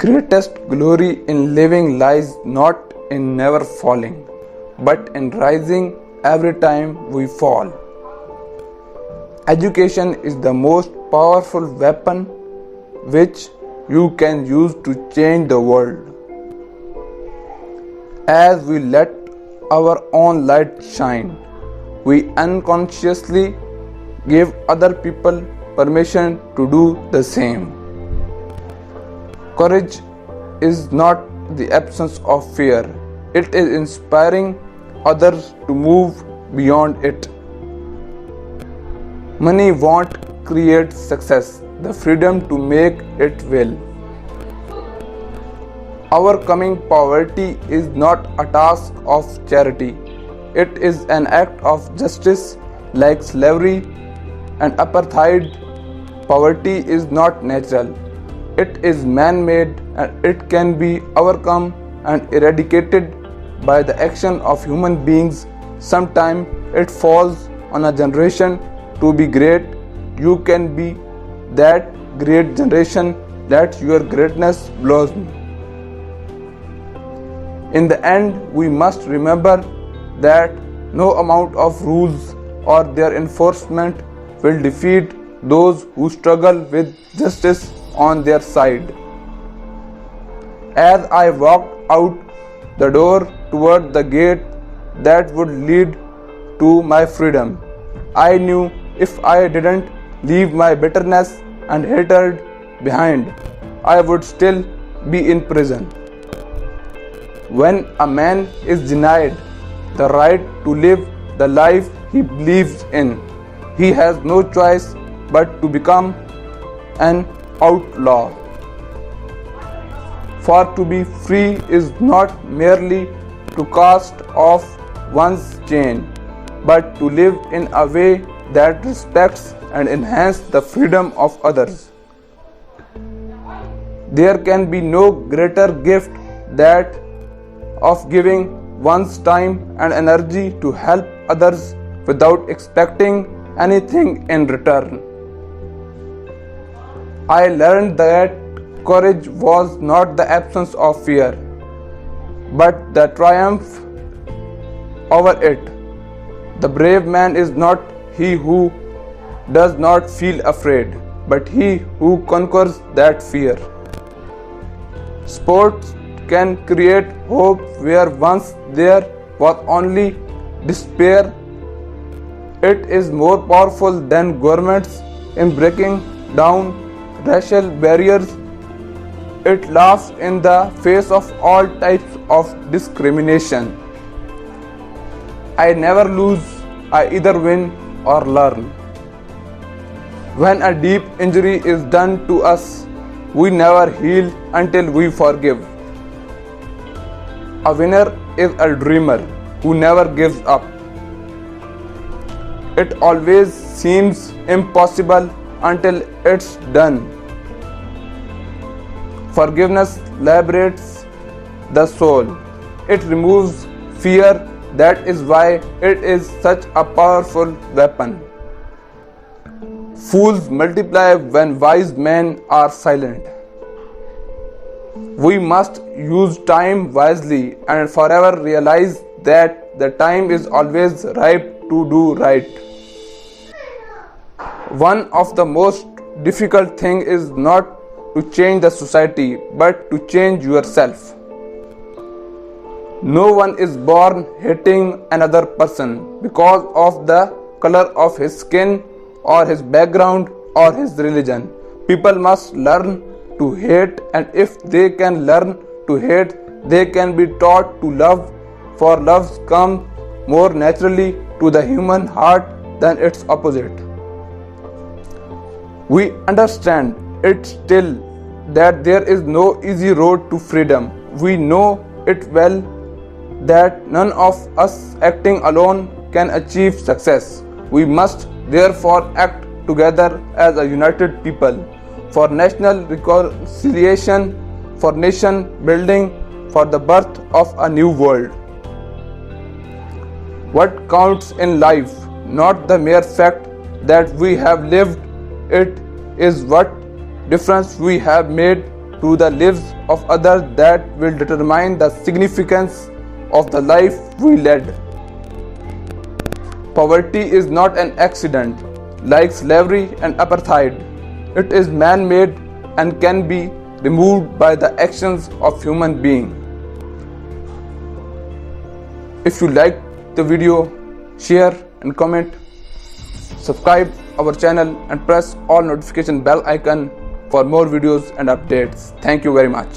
Greatest glory in living lies not in never falling, but in rising every time we fall. Education is the most powerful weapon which you can use to change the world. As we let our own light shine, we unconsciously give other people permission to do the same. Courage is not the absence of fear, it is inspiring others to move beyond it. Money won't create success, the freedom to make it will. Overcoming poverty is not a task of charity, it is an act of justice. Like slavery and apartheid, poverty is not natural. It is man-made and it can be overcome and eradicated by the action of human beings. Sometimes it falls on a generation to be great. You can be that great generation. Let your greatness blossom. In the end, we must remember that no amount of rules or their enforcement will defeat those who struggle with justice on their side. As I walked out the door toward the gate that would lead to my freedom, I knew if I didn't leave my bitterness and hatred behind, I would still be in prison. When a man is denied the right to live the life he believes in, he has no choice but to become an outlaw. For to be free is not merely to cast off one's chain, but to live in a way that respects and enhances the freedom of others. There can be no greater gift that of giving one's time and energy to help others without expecting anything in return. I learned that courage was not the absence of fear, but the triumph over it. The brave man is not he who does not feel afraid, but he who conquers that fear. Sports can create hope where once there was only despair. It is more powerful than governments in breaking down racial barriers. It laughs in the face of all types of discrimination. I never lose, I either win or learn. When a deep injury is done to us, we never heal until we forgive. A winner is a dreamer who never gives up. It always seems impossible until it's done. Forgiveness liberates the soul. It removes fear. That is why it is such a powerful weapon. Fools multiply when wise men are silent. We must use time wisely and forever realize that the time is always ripe to do right. One of the most difficult things is not to change the society, but to change yourself. No one is born hating another person because of the color of his skin or his background or his religion. People must learn to hate, and if they can learn to hate, they can be taught to love, for love comes more naturally to the human heart than its opposite. We understand it still that there is no easy road to freedom. We know it well that none of us acting alone can achieve success. We must therefore act together as a united people for national reconciliation, for nation building, for the birth of a new world. What counts in life, not the mere fact that we have lived it, is what difference we have made to the lives of others that will determine the significance of the life we led. Poverty is not an accident like slavery and apartheid. It is man-made and can be removed by the actions of human beings. If you like the video, share and comment. Subscribe our channel and press all notification bell icon for more videos and updates. Thank you very much.